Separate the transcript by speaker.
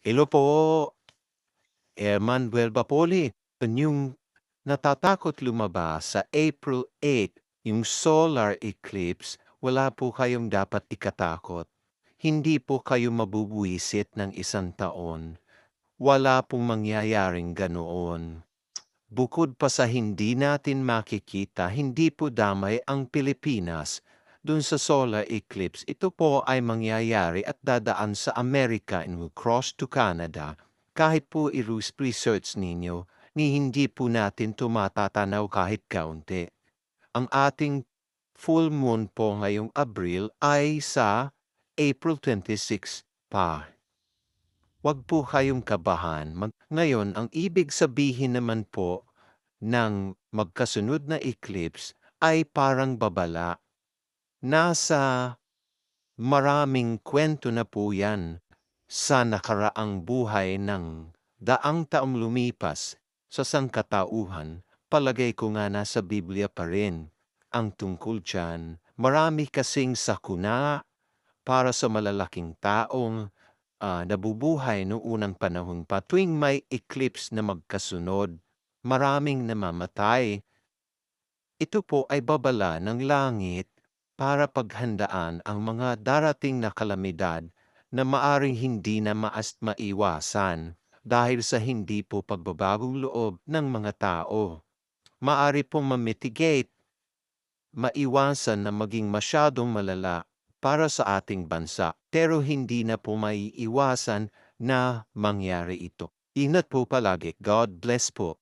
Speaker 1: Hello po, Emmanuel Bapoli. Yung natatakot lumabas sa April 8, yung solar eclipse, wala po kayong dapat ikatakot. Hindi po kayo mabubuwisit ng 1 taon. Wala pong mangyayaring ganoon. Bukod pa sa hindi natin makikita, hindi po damay ang Pilipinas dun sa solar eclipse. Ito po ay mangyayari at dadaan sa Amerika and will cross to Canada. Kahit po i-research ninyo, ni hindi po natin tumatatanaw kahit kaunti. Ang ating full moon po ngayong Abril ay sa April 26 pa. Huwag po kayong kabahan. Ngayon, ang ibig sabihin naman po ng magkasunod na eclipse ay parang babala. Nasa maraming kwento na po yan sa nakaraang buhay ng daang taong lumipas sa sangkatauhan. Palagay ko nga nasa Biblia pa rin ang tungkol dyan. Marami kasing sakuna para sa malalaking taong nabubuhay noong unang panahon pa. Tuwing may eclipse na magkasunod, maraming namamatay. Ito po ay babala ng langit para paghandaan ang mga darating na kalamidad na maaring hindi na maiwasan dahil sa hindi po pagbabagong loob ng mga tao. Maari pong mamitigate, maiwasan na maging masyadong malala para sa ating bansa, pero hindi na po maiiwasan na mangyari ito. Ingat po palagi. God bless po.